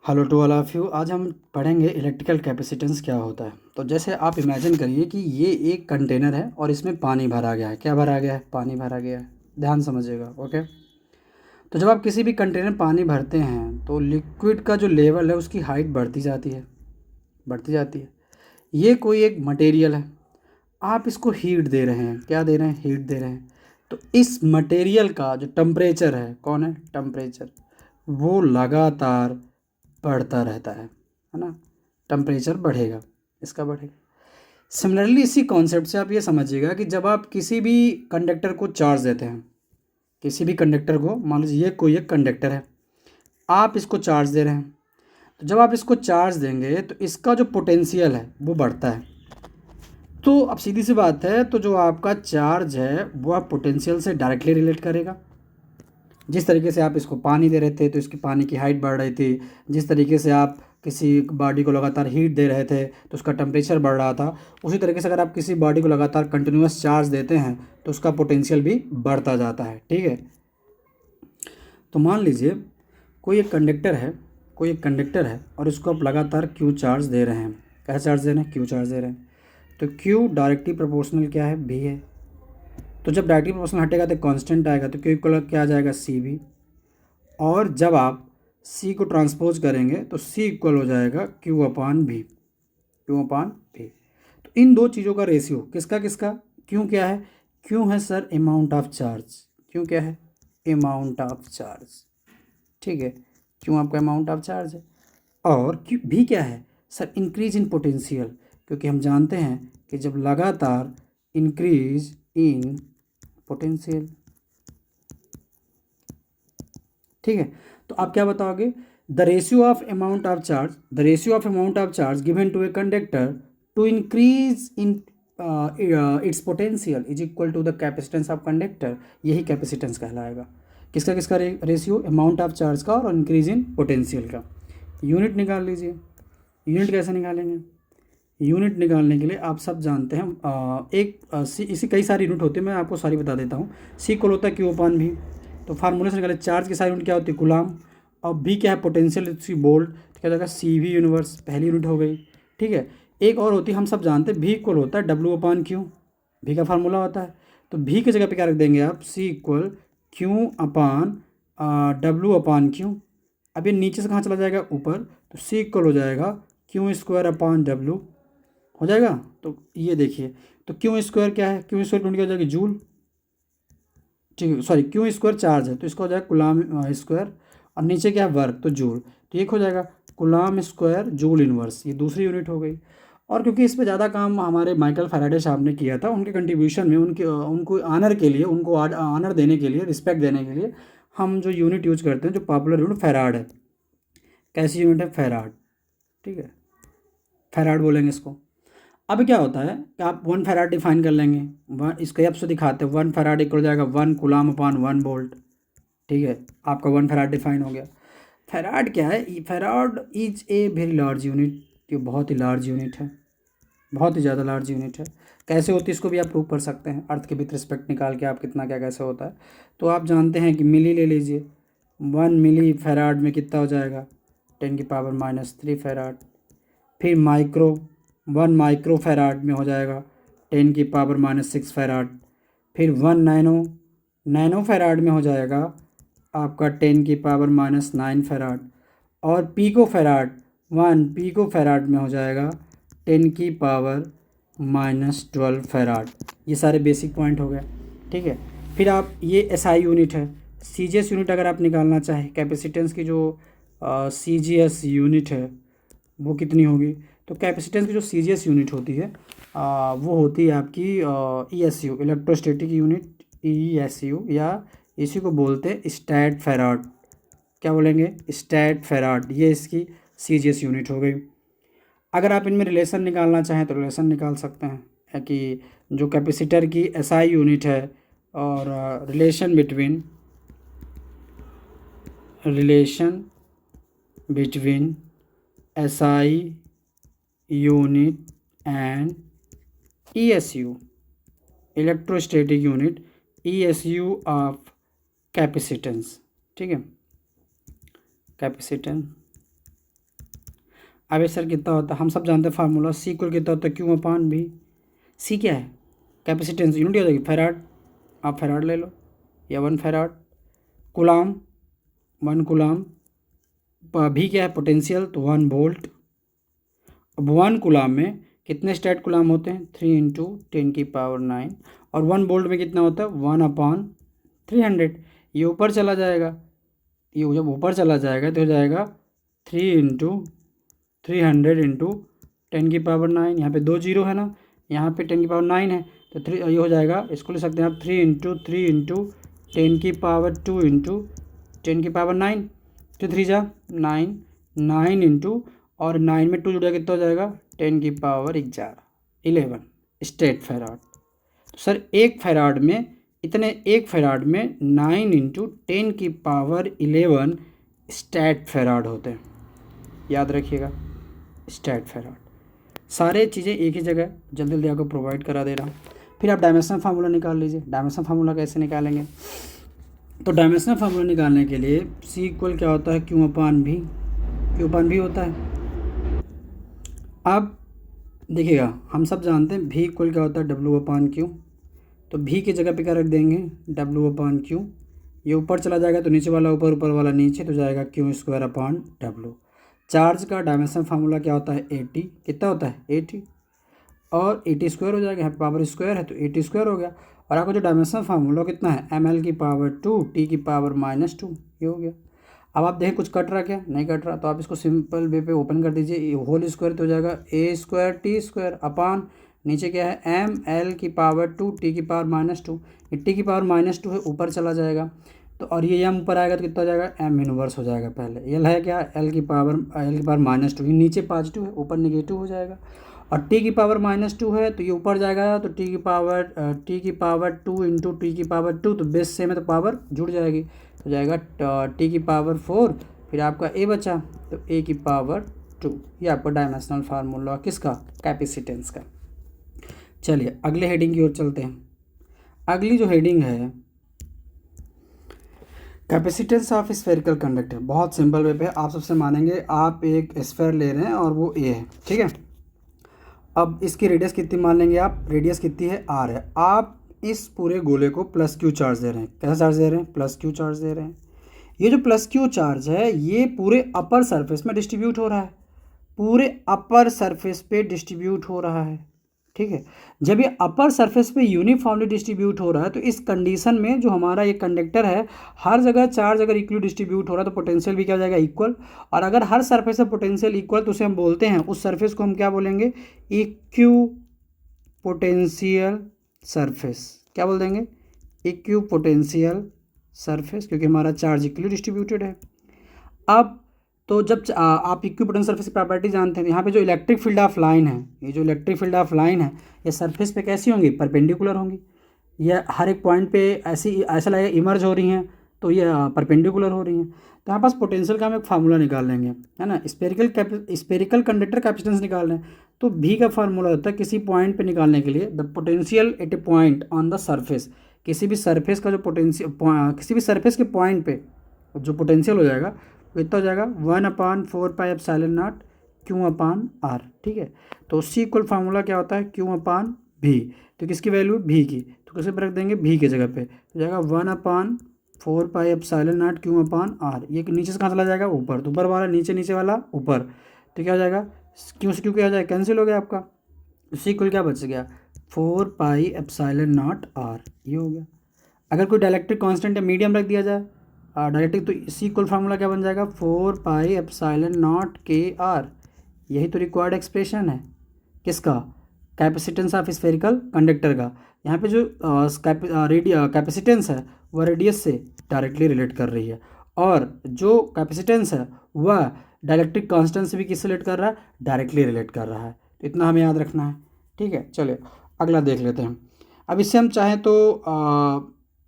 Hello to all of you. आज हम पढ़ेंगे इलेक्ट्रिकल कैपेसिटेंस क्या होता है। तो जैसे आप इमेजिन करिए कि ये एक कंटेनर है और इसमें पानी भरा गया है। क्या भरा गया है? पानी भरा गया है। ध्यान समझिएगा। ओके। तो जब आप किसी भी कंटेनर में पानी भरते हैं तो लिक्विड का जो लेवल है उसकी हाइट बढ़ती जाती है, बढ़ती जाती है। ये कोई एक मटेरियल है, आप इसको हीट दे रहे हैं। क्या दे रहे हैं? हीट दे रहे हैं। तो इस मटेरियल का जो टेम्परेचर है, कौन है? टेम्परेचर। वो लगातार बढ़ता रहता है ना। टेम्परेचर बढ़ेगा, इसका बढ़ेगा। सिमिलरली इसी कॉन्सेप्ट से आप ये समझिएगा कि जब आप किसी भी कंडक्टर को चार्ज देते हैं, किसी भी कंडक्टर को, मान लीजिए ये कोई एक कंडक्टर है, आप इसको चार्ज दे रहे हैं। तो जब आप इसको चार्ज देंगे तो इसका जो पोटेंशियल है वो बढ़ता है। तो अब सीधी सी बात है, तो जो आपका चार्ज है वो आप पोटेंशियल से डायरेक्टली रिलेट करेगा। जिस तरीके से आप इसको पानी दे रहे थे तो इसकी पानी की हाइट बढ़ रही थी, जिस तरीके से आप किसी बॉडी को लगातार हीट दे रहे थे तो उसका टेम्परेचर बढ़ रहा था, उसी तरीके से अगर आप किसी बॉडी को लगातार कंटिन्यूस चार्ज देते हैं तो उसका पोटेंशियल भी बढ़ता जाता है। ठीक है। तो मान लीजिए कोई एक कंडक्टर है, कोई एक कंडक्टर है और इसको आप लगातार क्यू चार्ज दे रहे हैं। कैसे चार्ज दे रहे हैं? क्यू चार्ज दे रहे हैं। तो क्यू डायरेक्टली प्रोपोर्शनल क्या है? भी है। तो जब डायरेक्टली प्रोपोर्शनल हटेगा तो कांस्टेंट आएगा, तो क्यू इक्वल क्या आ जाएगा? सी भी। और जब आप सी को ट्रांसपोज करेंगे तो सी इक्वल हो जाएगा क्यू अपान भी, क्यू अपान भी। तो इन दो चीज़ों का रेशियो किसका किसका? क्यों क्या है? क्यों है सर अमाउंट ऑफ चार्ज। क्यों क्या है? Amount of charge. ठीक है। क्यों आपका अमाउंट ऑफ चार्ज है। और क्यों भी क्या है सर? Increase in potential. क्योंकि हम जानते हैं कि जब लगातार इंक्रीज इन पोटेंशियल। ठीक है। तो आप क्या बताओगे? The ratio of amount of charge, the ratio of amount of charge given to a conductor to increase in its potential is equal to the capacitance of conductor. यही capacitance कहलाएगा। किसका किसका रेशियो? अमाउंट ऑफ चार्ज का और increase in potential का। Unit निकाल लीजिए। Unit कैसे निकालेंगे? यूनिट निकालने के लिए आप सब जानते हैं, सी इसी कई सारी यूनिट होती है, मैं आपको सारी बता देता हूँ। सी इक्वल होता है क्यू अपान भी। तो फार्मूले से निकाले, चार्ज की सारी यूनिट क्या होती है? गुलाम। और बी क्या है? पोटेंशियल, इसकी बोल्ट। तो क्या जाएगा? सी वी यूनिवर्स, पहली यूनिट हो गई। ठीक है। एक और होती है, हम सब जानते हैं, भी इक्वल होता है डब्ल्यू अपान क्यू। भी का फार्मूला होता है। तो भी की जगह पे क्या रख देंगे आप? सी इक्वल क्यू अपान डब्ल्यू अपान क्यू। अब ये नीचे से कहाँ चला जाएगा? ऊपर। तो सी इक्वल हो जाएगा क्यू स्क्वायर अपान डब्ल्यू। हो जाएगा। तो ये देखिए, तो क्यू स्क्वायर क्या है? क्यू स्क्वायर क्या हो जाएगी? जूल। ठीक है, सॉरी, क्यू स्क्वायर चार्ज है तो इसका हो जाएगा कुलाम स्क्वायर। और नीचे क्या है? वर्क, तो जूल। तो एक हो जाएगा कुलाम स्क्वायर जूल इनवर्स, ये दूसरी यूनिट हो गई। और क्योंकि इस पे ज़्यादा काम हमारे माइकल फैराडे साहब ने किया था, उनके कंट्रीब्यूशन में, उनके उनको आनर के लिए, उनको आनर देने के लिए, रिस्पेक्ट देने के लिए हम जो यूनिट यूज करते हैं, जो पॉपुलर यूनिट फैराड है। कैसी यूनिट है? फैराड। ठीक है, फैराड बोलेंगे इसको। अब क्या होता है कि आप 1 फैराड डिफाइन कर लेंगे। वन, इसको आपसे दिखाते हैं, 1 फैराड इक्वल हो जाएगा 1 कूलाम अपान 1 वोल्ट। ठीक है, आपका 1 फैराड डिफाइन हो गया। फैराड क्या है? Farad is a very large unit. ये बहुत ही लार्ज यूनिट है, बहुत ही ज़्यादा लार्ज यूनिट है। कैसे होती है इसको भी आप प्रूव कर सकते हैं, अर्थ के विथ रिस्पेक्ट निकाल के आप कितना क्या कैसे होता है। तो आप जानते हैं कि मिली ले लीजिए। 1 मिली फैराड में कितना हो जाएगा? 10⁻³ फिर माइक्रो, 1 माइक्रो फैराड में हो जाएगा 10⁻⁻6 फैराड। फिर 1 नैनो फैराड में हो जाएगा आपका 10⁻⁹ फैराड। और वन पिको फैराड में हो जाएगा 10⁻12 फैराड। ये सारे बेसिक पॉइंट हो गए। ठीक है। फिर आप, ये एसआई यूनिट है। सीजीएस यूनिट अगर आप निकालना चाहें, कैपेसिटेंस की जो सीजीएस यूनिट है वो कितनी होगी? तो कैपेसिटेंस की जो सीजीएस यूनिट होती है वो होती है आपकी ईएसयू, इलेक्ट्रोस्टैटिक यूनिट, ईएसयू, या इसी को बोलते हैं स्टैट फैराड। क्या बोलेंगे? Stat farad. ये इसकी सीजीएस यूनिट हो गई। अगर आप इनमें रिलेशन निकालना चाहें तो रिलेशन निकाल सकते हैं, है कि जो कैपेसिटर की एसआई यूनिट है और relation between SI unit and ईएसयू, electrostatic unit, ईएसयू of capacitance. ठीक है, कैपेसिटेंस अब सर कितना होता है, हम सब जानते हैं फार्मूला, सी इक्वल कितना होता है क्यू अपान भी। सी क्या है, कैपेसिटेंस, यूनिट हो जाएगी फैराड, आप फैराड ले लो या 1 फैराड। कुलाम, 1 कुलाम। भी क्या है, पोटेंशियल, तो 1 वोल्ट। अब 1 कुलाम में कितने स्टेट कुलाम होते हैं, 3 इंटू 10⁹ और 1 वोल्ट में कितना होता है, 1/300। ये ऊपर चला जाएगा, ये जब ऊपर चला जाएगा तो हो जाएगा 3 इंटू 300 इंटू 10⁹। यहाँ पे 2 जीरो है ना, यहाँ पे 10⁹ है, तो 3 ये हो जाएगा, इसको ले सकते हैं आप 3 इंटू 3 इंटू 10⁻² इंटू 10⁹। तो 3 जा 9, 9 इंटू, और 9 में 2 जुड़ा कितना हो जाएगा, 10⁻11 स्टेट फैराड। तो सर एक फैराड में इतने, एक फैराड में 9 इंटू 10⁻11 स्टेट फैराड होते हैं, याद रखिएगा, स्टेट फैराड। सारे चीज़ें एक ही जगह जल्दी जल्दी आपको प्रोवाइड करा दे रहा हूँ। फिर आप डायमेंशनल फार्मूला निकाल लीजिए। डायमेंशनल फार्मूला कैसे निकालेंगे, तो डायमेंशनल फार्मूला निकालने के लिए सी इक्वल क्या होता है, क्यू अपान भी, क्यू अपान भी होता है। अब देखिएगा, हम सब जानते हैं भी इक्वल क्या होता है, डब्ल्यू अपान क्यू। तो भी की जगह पे क्या रख देंगे, डब्ल्यू अपान क्यू। ये ऊपर चला जाएगा तो नीचे वाला ऊपर, ऊपर वाला नीचे, तो जाएगा Q square upon W. Charge का डायमेंशनल फार्मूला क्या होता है, 80, कितना होता है 80, और 80 स्क्वायर हो जाएगा, यहाँ पे पावर स्क्वायर है तो 80 स्क्वायर हो गया। और आपका जो डायमेंशनल फार्मूला कितना है, ml⁻², t⁻², ये हो गया। अब आप देखें कुछ कट रहा क्या, नहीं कट रहा, तो आप इसको सिंपल वे पे ओपन कर दीजिए, होल स्क्वायर तो हो जाएगा a² t² अपान, नीचे क्या है ml⁻², t⁻², ये t⁻² है, ऊपर चला जाएगा तो, और ये m ऊपर आएगा तो कितना हो जाएगा, m इनवर्स हो जाएगा। पहले एल है क्या, l⁻², ये नीचे पॉजिटिव है, ऊपर नेगेटिव हो जाएगा। और t⁻² है तो ये ऊपर जाएगा तो t⁻² इंटू t⁻², तो बेस सेम है तो पावर जुड़ जाएगी, तो जाएगा t⁻4, फिर आपका a बचा तो a⁻²। ये आपका डायमेंशनल फार्मूला किसका, कैपेसिटेंस का। चलिए अगले हेडिंग की ओर चलते हैं। अगली जो हेडिंग है, कैपेसिटेंस ऑफ स्फेरिकल कंडक्टर। बहुत सिंपल वे पे आप सबसे मानेंगे, आप एक स्फेयर ले रहे हैं और वो a है, ठीक है। अब इसकी रेडियस कितनी मान लेंगे आप, रेडियस कितनी है, r है। आप इस पूरे गोले को प्लस क्यू चार्ज दे रहे हैं, कैसा चार्ज दे रहे हैं, प्लस क्यू चार्ज दे रहे हैं। ये जो प्लस क्यू चार्ज है ये पूरे अपर सरफेस में डिस्ट्रीब्यूट हो रहा है, पूरे अपर सरफेस पे डिस्ट्रीब्यूट हो रहा है, ठीक है। जब ये अपर सरफेस पे यूनिफॉर्मली डिस्ट्रीब्यूट हो रहा है तो इस कंडीशन में जो हमारा ये कंडक्टर है, हर जगह चार्ज अगर इक्वली डिस्ट्रीब्यूट हो रहा है तो पोटेंशियल भी क्या हो जाएगा, इक्वल। और अगर हर सरफेस पे पोटेंशियल इक्वल तो उसे हम बोलते हैं, उस सरफेस को हम क्या बोलेंगे, इक्यू पोटेंशियल सरफेस। क्या बोल देंगे, इक्यू पोटेंशियल सरफेस, क्योंकि हमारा चार्ज इक्वली डिस्ट्रीब्यूटेड है। अब तो जब आप इक्यू पोटेंशियल सरफेस की प्रॉपर्टी जानते हैं, यहाँ पे जो इलेक्ट्रिक फील्ड ऑफ लाइन है, ये जो इलेक्ट्रिक फील्ड ऑफ लाइन है, ये सरफेस पे कैसी होंगी, परपेंडिकुलर होंगी। ये हर एक पॉइंट पे ऐसी, ऐसा लगेगा इमर्ज हो रही हैं, तो ये परपेंडिकुलर हो रही हैं। तो यहाँ पास पोटेंशियल का हम एक फार्मूला निकाल लेंगे, है ना। स्पेरिकल कंडक्टर कैपेसिटेंस निकाल रहे हैं, तो भी का फार्मूला होता है किसी पॉइंट पे निकालने के लिए, the potential at A point on the surface. किसी भी सरफेस का जो पोटेंशियल, किसी भी सरफेस के पॉइंट पे जो पोटेंशियल हो जाएगा वो इतना हो जाएगा 1/4πε0 Q/r, ठीक है। तो सी इक्वल फार्मूला क्या होता है, Q/v। तो किसकी वैल्यू, भी की, तो किसे पर रख देंगे, भी की जगह पे, तो जाएगा 1/4πε0 Q/r। ये नीचे से कहाँ चला जाएगा, ऊपर, तो ऊपर वाला नीचे, नीचे वाला ऊपर, तो क्या हो जाएगा, क्यों से क्यों क्या हो जाएगा, कैंसिल हो गया आपका। सी इक्वल क्या बच गया, 4πε0r, ये हो गया। अगर कोई डायलेक्ट्रिक कांस्टेंट या मीडियम रख दिया जाए डायरेक्टिक, तो सी इक्वल फार्मूला क्या बन जाएगा, 4πε0 kr। यही तो रिक्वायर्ड एक्सप्रेशन है किसका, कैपेसिटेंस ऑफ स्फेरिकल कंडक्टर का। यहाँ पे जो कैपेसिटेंस है वह रेडियस से डायरेक्टली रिलेट कर रही है, और जो कैपेसिटेंस है वह डायलेक्ट्रिक कांस्टेंट से भी किससे रिलेट कर रहा है, डायरेक्टली रिलेट कर रहा है। तो इतना हमें याद रखना है, ठीक है। चलिए अगला देख लेते हैं। अब इससे हम चाहें तो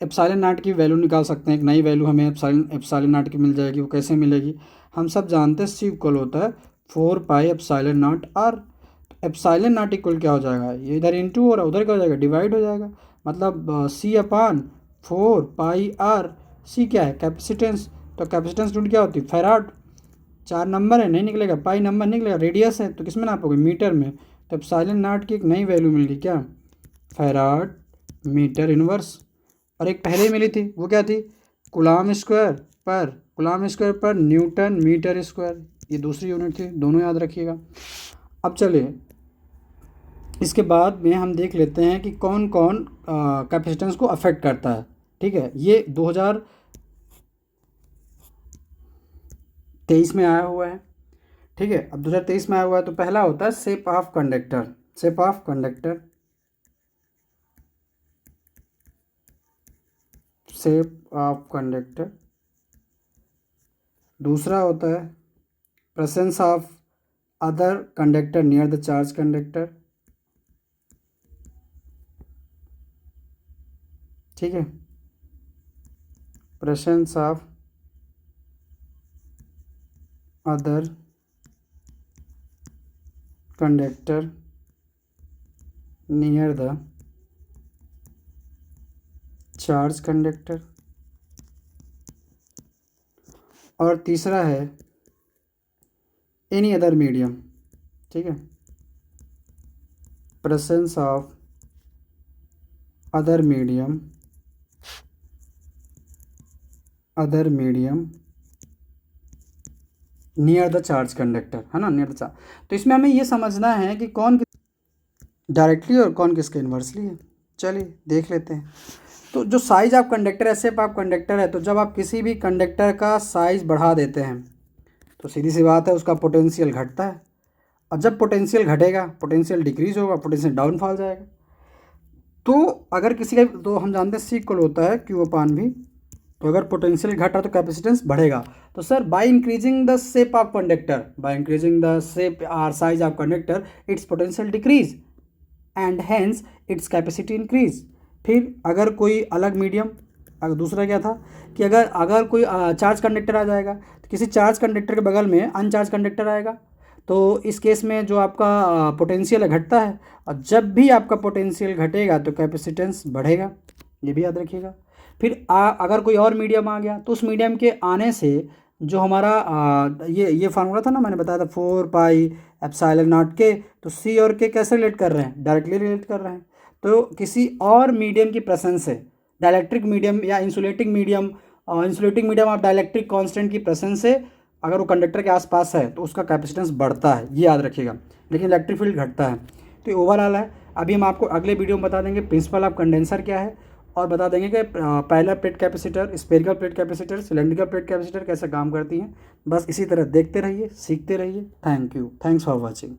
एप्सिलॉन नॉट की वैल्यू निकाल सकते हैं, एक नई वैल्यू हमें एप्सिलॉन नॉट की मिल जाएगी। वो कैसे मिलेगी, हम सब जानते हैं सी इक्वल होता है 4πε0r। एप्सिलॉन नॉट इक्वल क्या हो जाएगा, ये इधर इंटू और उधर क्या हो जाएगा, डिवाइड हो जाएगा, मतलब C/4πr। सी क्या है, कैपेसिटेंस, तो कैपेसिटेंस यूनिट क्या होती है, फैराड। 4 नंबर है, नहीं निकलेगा, पाई नंबर निकलेगा, रेडियस है तो किस में नापोगे, मीटर में। तो एप्सिलॉन नॉट की एक नई वैल्यू मिल गई, क्या, फैराड मीटर इनवर्स। और एक पहले ही मिली थी, वो क्या थी, कूलॉम स्क्वायर पर न्यूटन मीटर स्क्वायर, ये दूसरी यूनिट थी, दोनों याद रखिएगा। अब चलिए इसके बाद में हम देख लेते हैं कि कौन कौन कैपेसिटेंस को अफेक्ट करता है। ठीक है, ये 2023 में आया हुआ है। ठीक है, अब 2023 में आया हुआ है तो पहला होता है shape of conductor, shape of conductor, shape of conductor. दूसरा होता है presence of other conductor near the charge conductor. ठीक है, presence of other conductor near the charge conductor. और तीसरा है एनी अदर मीडियम। ठीक है, presence of other medium near the charge conductor, है ना, नियर द चार्ज। तो इसमें हमें ये समझना है कि कौन डायरेक्टली और कौन किसके इन्वर्सली है। चलिए देख लेते हैं। तो जो साइज ऑफ कंडक्टर है, शेप ऑफ कंडक्टर है, तो जब आप किसी भी कंडक्टर का साइज बढ़ा देते हैं तो सीधी सी बात है उसका पोटेंशियल घटता है, और जब पोटेंशियल घटेगा पोटेंशियल डिक्रीज होगा, पोटेंशियल डाउनफॉल जाएगा। तो अगर किसी का, तो हम जानते हैं सी इक्वल होता है क्यू अपान भी, तो अगर पोटेंशियल घटा तो कैपेसिटेंस बढ़ेगा। तो sir by increasing the shape of conductor, by increasing the shape or size of conductor its potential decrease and hence its capacity increase. फिर अगर कोई अलग मीडियम, अगर दूसरा क्या था कि अगर कोई चार्ज कंडक्टर आ जाएगा तो किसी चार्ज कंडक्टर के बगल में अनचार्ज कंडक्टर आएगा, तो इस केस में जो आपका पोटेंशियल घटता है, और जब भी आपका पोटेंशियल घटेगा तो कैपेसिटेंस बढ़ेगा, ये भी याद रखिएगा। फिर अगर कोई और मीडियम आ गया तो उस मीडियम के आने से जो हमारा ये फार्मूला था ना, मैंने बताया था 4 पाई एप्सिलॉन नॉट के, तो सी और के कैसे रिलेट कर रहे हैं, डायरेक्टली रिलेट कर रहे हैं। तो किसी और मीडियम की प्रेजेंस से, डाइलेक्ट्रिक मीडियम या insulating medium of dielectric constant की प्रेजेंस से अगर वो कंडक्टर के आसपास है तो उसका कैपेसिटेंस बढ़ता है, ये याद रखिएगा, लेकिन इलेक्ट्रिक फील्ड घटता है। तो ये ओवरऑल है। अभी हम आपको अगले वीडियो में बता देंगे प्रिंसिपल ऑफ कंडेंसर क्या है, और बता देंगे कि parallel plate capacitor, spherical plate capacitor, cylindrical plate capacitor कैसे काम करती हैं। बस इसी तरह देखते रहिए, सीखते रहिए। Thank you, thanks for watching.